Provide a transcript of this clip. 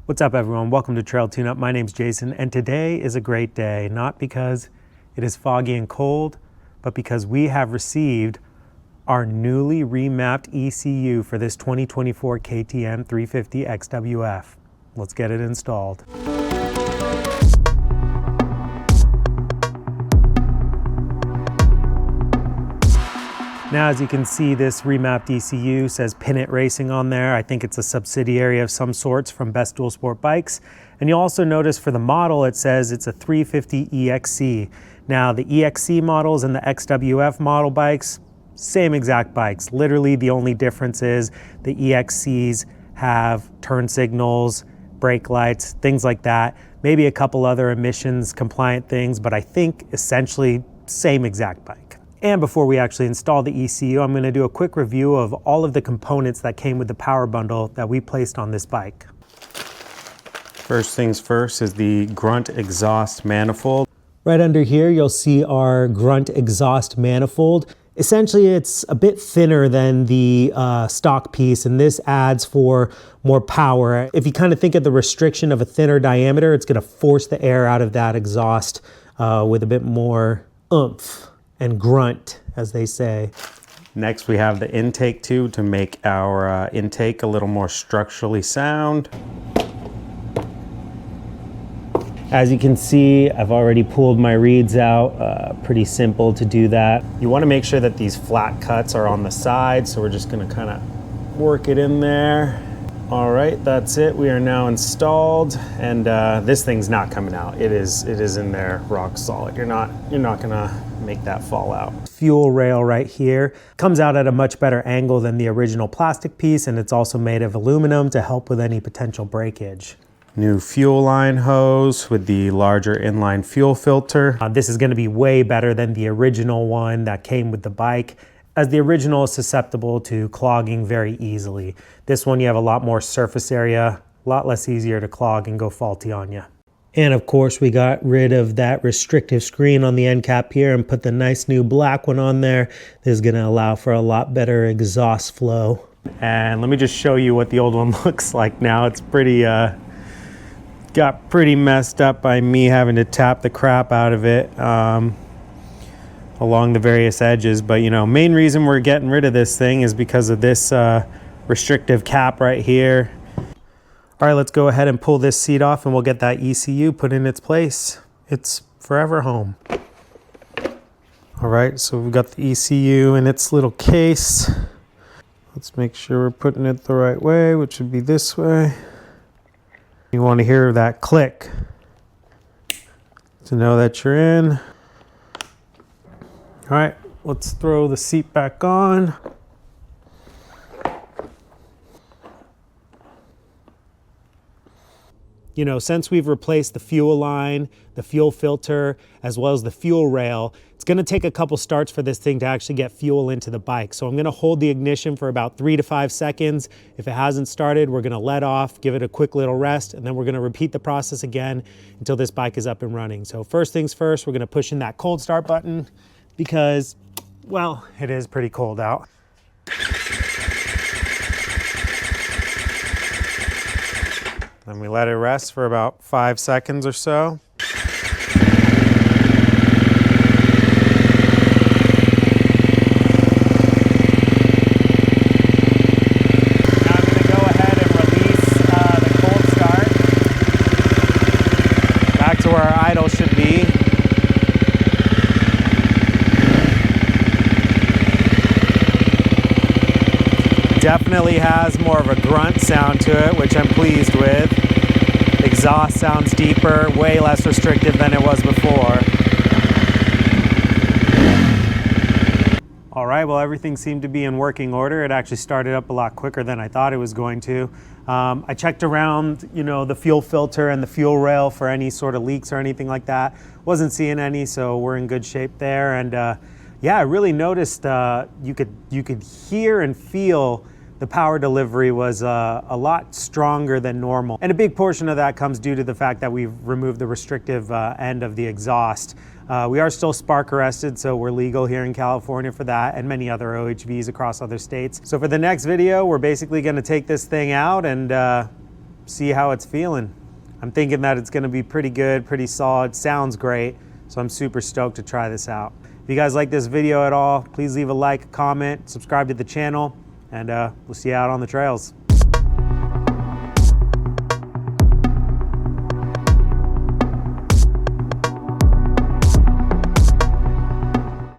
What's up everyone, welcome to Trail Tune Up. My name's Jason and today is a great day, not because it is foggy and cold, but because we have received our newly remapped ECU for this 2024 KTM 350 XWF. Let's get it installed. Now, as you can see, this remapped ECU says Pin It Racing on there. I think it's a subsidiary of some sorts from Best Dual Sport Bikes. And you'll also notice for the model, it says it's a 350 EXC. Now, the EXC models and the XWF model bikes, same exact bikes. Literally, the only difference is the EXCs have turn signals, brake lights, things like that. Maybe a couple other emissions compliant things, but I think essentially same exact bike. And before we actually install the ECU, I'm going to do a quick review of all of the components that came with the power bundle that we placed on this bike. First things first is the Grunt exhaust manifold. Right under here, you'll see our Grunt exhaust manifold. Essentially, it's a bit thinner than the stock piece, and this adds for more power. If you kind of think of the restriction of a thinner diameter, it's going to force the air out of that exhaust with a bit more oomph and grunt, as they say. Next, we have the intake tube to make our intake a little more structurally sound. As you can see, I've already pulled my reeds out. Pretty simple to do that. You want to make sure that these flat cuts are on the side, so we're just going to kind of work it in there. All right, that's it. We are now installed, and this thing's not coming out. It is in there rock solid. You're not gonna make that fall out. Fuel rail right here comes out at a much better angle than the original plastic piece, and it's also made of aluminum to help with any potential breakage. New fuel line hose with the larger inline fuel filter. This is going to be way better than the original one that came with the bike, as the original is susceptible to clogging very easily. This one, you have a lot more surface area, a lot less easier to clog and go faulty on you. And of course, we got rid of that restrictive screen on the end cap here and put the nice new black one on there. This is gonna allow for a lot better exhaust flow. And let me just show you what the old one looks like now. It's pretty, got pretty messed up by me having to tap the crap out of it along the various edges. But you know, main reason we're getting rid of this thing is because of this restrictive cap right here. All right, let's go ahead and pull this seat off and we'll get that ECU put in its place. It's forever home. All right, so we've got the ECU in its little case. Let's make sure we're putting it the right way, which would be this way. You want to hear that click to know that you're in. All right, let's throw the seat back on. You know, since we've replaced the fuel line, the fuel filter, as well as the fuel rail, it's gonna take a couple starts for this thing to actually get fuel into the bike. So I'm gonna hold the ignition for about 3 to 5 seconds. If it hasn't started, we're gonna let off, give it a quick little rest, and then we're gonna repeat the process again until this bike is up and running. So first things first, we're gonna push in that cold start button because, well, it is pretty cold out. Then we let it rest for about 5 seconds or so. Now I'm going to go ahead and release the cold start back to where our idle should be. Definitely has more of a grunt sound to it, which I'm pleased with. Exhaust sounds deeper, way less restrictive than it was before. All right, well, everything seemed to be in working order. It actually started up a lot quicker than I thought it was going to. I checked around, you know, the fuel filter and the fuel rail for any sort of leaks or anything like that. Wasn't seeing any, so we're in good shape there. And yeah, I really noticed you could hear and feel the power delivery was a lot stronger than normal. And a big portion of that comes due to the fact that we've removed the restrictive end of the exhaust. We are still spark arrested, so we're legal here in California for that and many other OHVs across other states. So for the next video, we're basically gonna take this thing out and see how it's feeling. I'm thinking that it's gonna be pretty good, pretty solid, sounds great. So I'm super stoked to try this out. If you guys like this video at all, please leave a like, comment, subscribe to the channel, and we'll see you out on the trails.